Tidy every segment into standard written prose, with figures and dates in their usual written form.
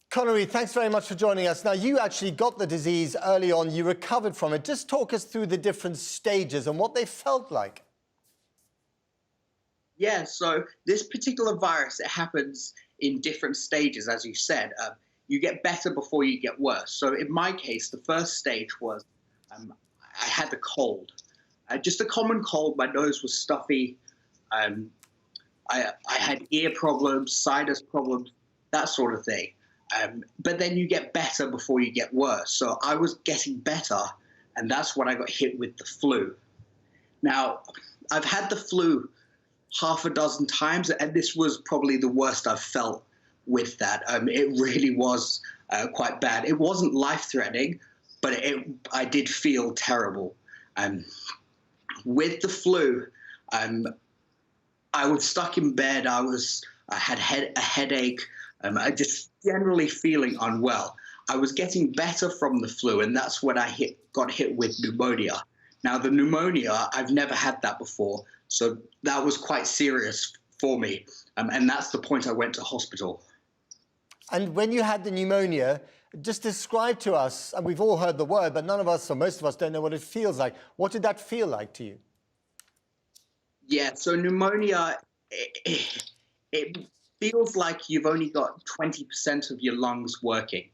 Connery, thanks very much for joining us. Now, you actually got the disease early on. You recovered from it. Just talk us through the different stages and what they felt like. Yeah, so this particular virus, it happens in different stages, as you said. You get better before you get worse. So in my case, the first stage was I had the cold. Just a common cold. My nose was stuffy. I had ear problems, sinus problems, that sort of thing. But then you get better before you get worse. So I was getting better, and that's when I got hit with the flu. Now, I've had the flu half a dozen times, and this was probably the worst I've felt with that. It really was quite bad. It wasn't life-threatening, but I did feel terrible. With the flu, I was stuck in bed. I had a headache. I just generally feeling unwell. I was getting better from the flu, and that's when I got hit with pneumonia. Now, the pneumonia, I've never had that before, so that was quite serious for me, and that's the point I went to hospital. And when you had the pneumonia, just describe to us, and we've all heard the word, but none of us, or most of us, don't know what it feels like. What did that feel like to you? Yeah, so pneumonia, it feels like you've only got 20% of your lungs working.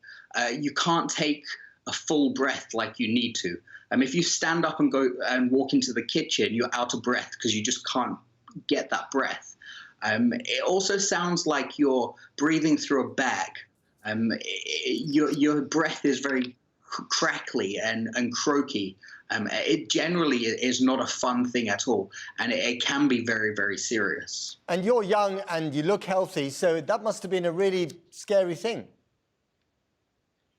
You can't take a full breath like you need to. If you stand up and go and walk into the kitchen, you're out of breath because you just can't get that breath. It also sounds like you're breathing through a bag. Your breath is very crackly and croaky. It generally is not a fun thing at all, and it can be very, very serious. And you're young and you look healthy, so that must have been a really scary thing.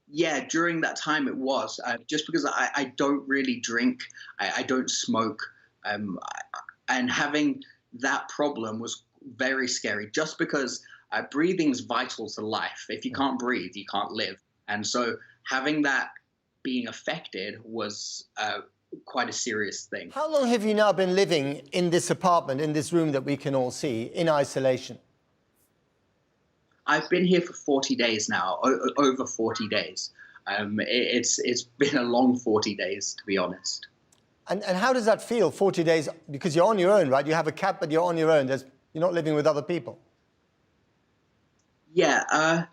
Yeah, during that time it was. Just because I don't really drink, I don't smoke, and having that problem was very scary, just because breathing's vital to life. If you can't breathe, you can't live. And so having that being affected was quite a serious thing. How long have you now been living in this apartment, in this room that we can all see, in isolation? I've been here for 40 days now, over 40 days. It's been a long 40 days, to be honest. And how does that feel, 40 days? Because you're on your own, right? You have a cat, but you're on your own. You're not living with other people. Yeah,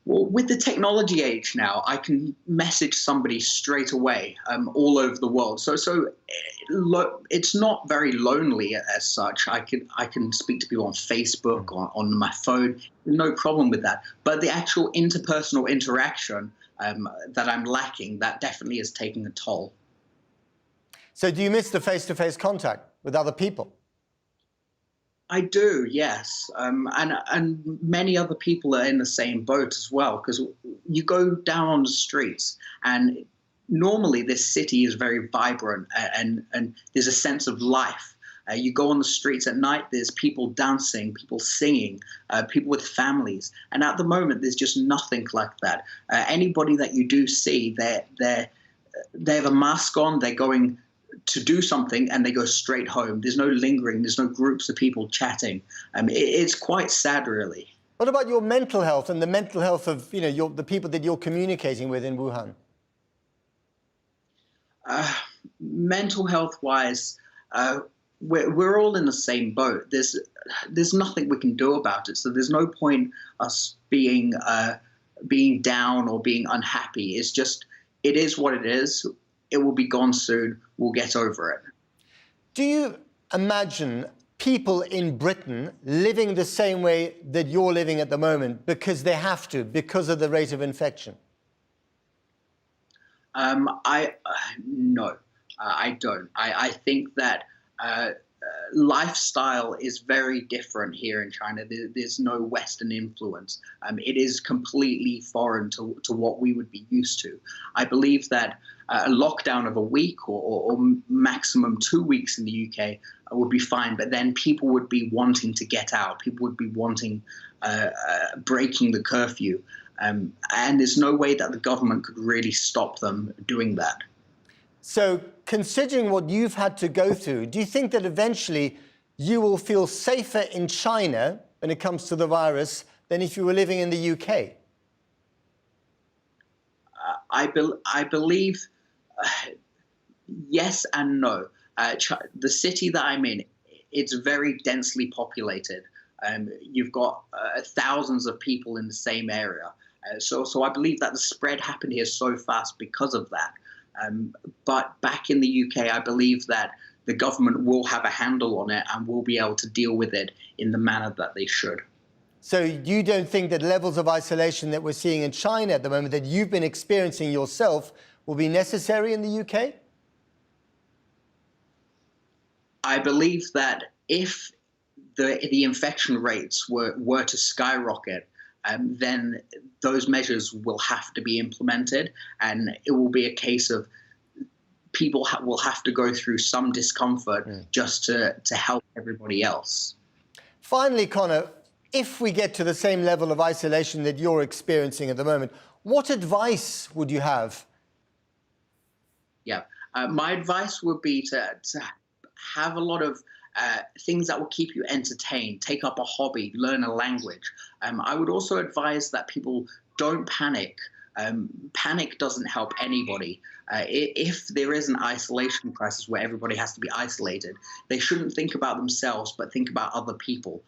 well, with the technology age now, I can message somebody straight away all over the world. So it's not very lonely as such. I can speak to people on Facebook, on my phone. No problem with that. But the actual interpersonal interaction that I'm lacking, that definitely is taking a toll. So do you miss the face-to-face contact with other people? I do, yes, and many other people are in the same boat as well, because you go down on the streets, and normally this city is very vibrant, and there's a sense of life. You go on the streets at night, there's people dancing, people singing, people with families, and at the moment there's just nothing like that. Anybody that you do see, they have a mask on, they're going to do something and they go straight home. There's no lingering, there's no groups of people chatting. It's quite sad, really. What about your mental health and the mental health of the people that you're communicating with in Wuhan? Mental health-wise, we're all in the same boat. There's nothing we can do about it, so there's no point us being down or being unhappy. It's just, it is what it is. It will be gone soon. We'll get over it. Do you imagine people in Britain living the same way that you're living at the moment because they have to, because of the rate of infection? No, I don't. I think that lifestyle is very different here in China. There's no Western influence. It is completely foreign to what we would be used to. I believe that a lockdown of a week or maximum 2 weeks in the UK would be fine, but then people would be wanting to get out. People would be wanting breaking the curfew. And there's no way that the government could really stop them doing that. So considering what you've had to go through, do you think that eventually you will feel safer in China when it comes to the virus than if you were living in the UK? I believe yes and no. The city that I'm in, it's very densely populated. You've got thousands of people in the same area. So I believe that the spread happened here so fast because of that. But back in the UK, I believe that the government will have a handle on it and will be able to deal with it in the manner that they should. So you don't think that levels of isolation that we're seeing in China at the moment, that you've been experiencing yourself, will be necessary in the UK? I believe that if the infection rates were to skyrocket, then those measures will have to be implemented, and it will be a case of people will have to go through some discomfort just to help everybody else. Finally, Connor, if we get to the same level of isolation that you're experiencing at the moment, what advice would you have? Yeah, my advice would be to have a lot of things that will keep you entertained, take up a hobby, learn a language. I would also advise that people don't panic. Panic doesn't help anybody. If there is an isolation crisis where everybody has to be isolated, they shouldn't think about themselves, but think about other people.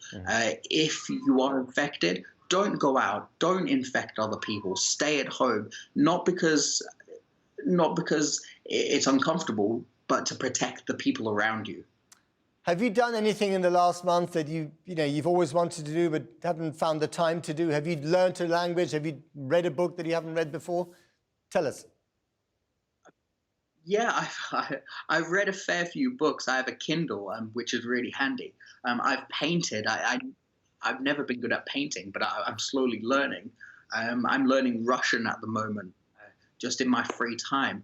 If you are infected, don't go out, don't infect other people, stay at home, not because it's uncomfortable, but to protect the people around you. Have you done anything in the last month that you've always wanted to do but haven't found the time to do? Have you learned a language? Have you read a book that you haven't read before? Tell us. Yeah, I've read a fair few books. I have a Kindle, which is really handy. I've painted. I've never been good at painting, but I'm slowly learning. I'm learning Russian at the moment, just in my free time.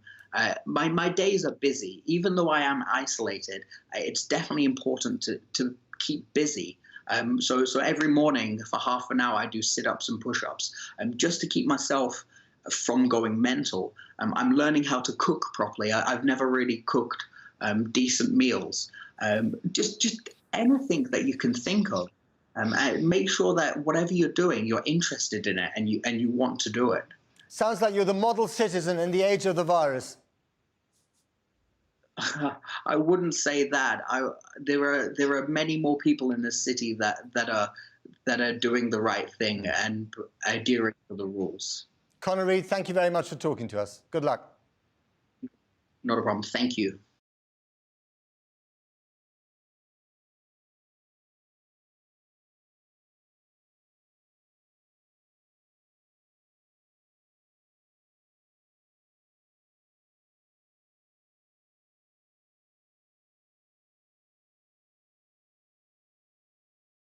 My days are busy. Even though I am isolated, it's definitely important to keep busy. So every morning for half an hour, I do sit-ups and push-ups, just to keep myself from going mental. I'm learning how to cook properly. I've never really cooked decent meals. Just anything that you can think of. Make sure that whatever you're doing, you're interested in it and you want to do it. Sounds like you're the model citizen in the age of the virus. I wouldn't say that. There are many more people in this city that are doing the right thing and adhering to the rules. Connor Reid, thank you very much for talking to us. Good luck. Not a problem. Thank you.